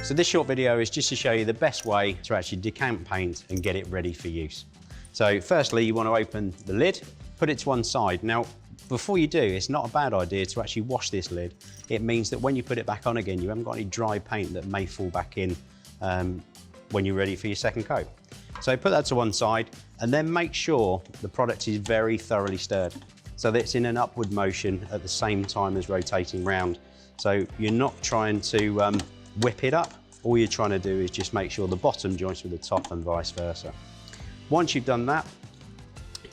So this short video is just to show you the best way to actually decant paint and get it ready for use. So firstly, you want to open the lid, put it to one side. Now, before you do, it's not a bad idea to actually wash this lid. It means that when you put it back on again, you haven't got any dry paint that may fall back in when you're ready for your second coat. So put that to one side and then make sure the product is very thoroughly stirred so that it's in an upward motion at the same time as rotating round. So you're not trying to whip it up. All you're trying to do is just make sure the bottom joints with the top and vice versa. Once you've done that,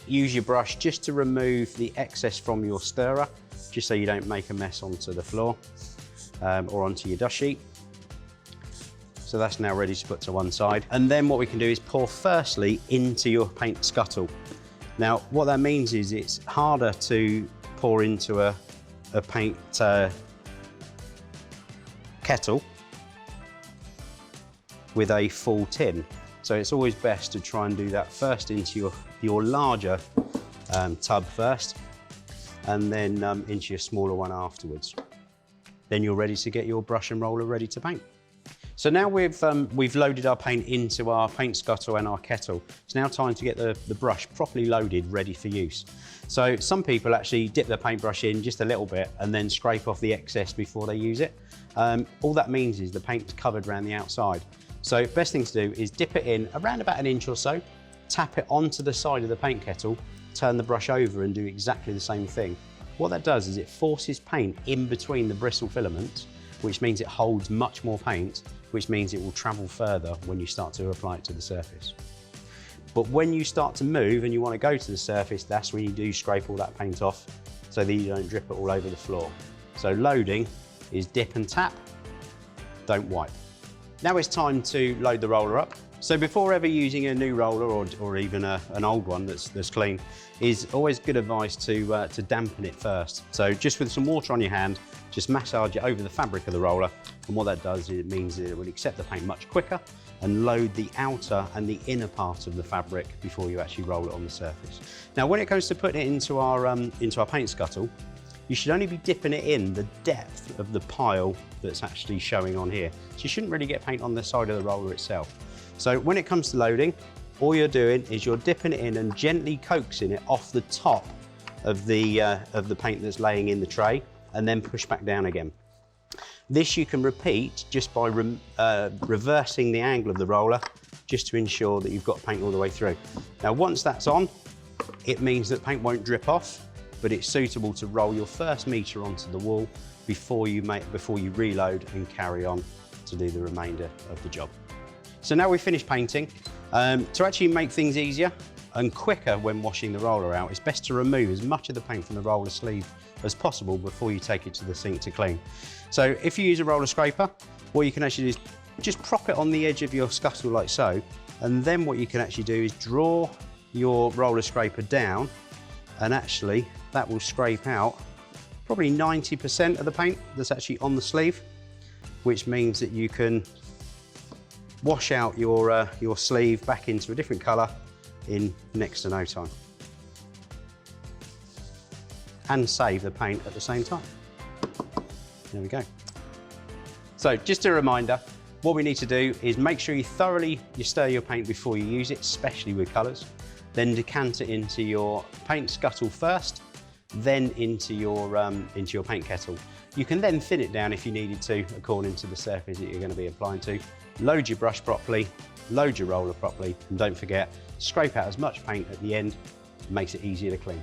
use your brush just to remove the excess from your stirrer, just so you don't make a mess onto the floor or onto your dust sheet. So that's now ready to put to one side. And then what we can do is pour firstly into your paint scuttle. Now, what that means is it's harder to pour into a paint kettle with a full tin. So it's always best to try and do that first into your larger tub first, and then into your smaller one afterwards. Then you're ready to get your brush and roller ready to paint. So now we've loaded our paint into our paint scuttle and our kettle. It's now time to get the brush properly loaded, ready for use. So some people actually dip their paintbrush in just a little bit and then scrape off the excess before they use it. All that means is the paint's covered around the outside. So best thing to do is dip it in around about an inch or so, tap it onto the side of the paint kettle, turn the brush over and do exactly the same thing. What that does is it forces paint in between the bristle filaments, which means it holds much more paint, which means it will travel further when you start to apply it to the surface. But when you start to move and you want to go to the surface, that's when you do scrape all that paint off so that you don't drip it all over the floor. So loading is dip and tap, don't wipe. Now it's time to load the roller up. So before ever using a new roller or even an old one that's clean, is always good advice to dampen it first. So just with some water on your hand, just massage it over the fabric of the roller, and what that does is it means that it will accept the paint much quicker and load the outer and the inner part of the fabric before you actually roll it on the surface. Now when it comes to putting it into our paint scuttle, you should only be dipping it in the depth of the pile that's actually showing on here. So you shouldn't really get paint on the side of the roller itself. So when it comes to loading, all you're doing is you're dipping it in and gently coaxing it off the top of the paint that's laying in the tray, and then push back down again. This you can repeat just by reversing the angle of the roller, just to ensure that you've got paint all the way through. Now once that's on, it means that paint won't drip off, but it's suitable to roll your first metre onto the wall before you reload and carry on to do the remainder of the job. So now we've finished painting. To actually make things easier and quicker when washing the roller out, it's best to remove as much of the paint from the roller sleeve as possible before you take it to the sink to clean. So if you use a roller scraper, what you can actually do is just prop it on the edge of your scuttle like so, and then what you can actually do is draw your roller scraper down, and actually that will scrape out probably 90% of the paint that's actually on the sleeve, which means that you can wash out your sleeve back into a different colour in next to no time, and save the paint at the same time. There we go. So just a reminder, what we need to do is make sure you thoroughly stir your paint before you use it, especially with colours. Then decant it into your paint scuttle first, then into your paint kettle. You can then thin it down if you needed to, according to the surface that you're going to be applying to. Load your brush properly, load your roller properly, and don't forget, scrape out as much paint at the end, it makes it easier to clean.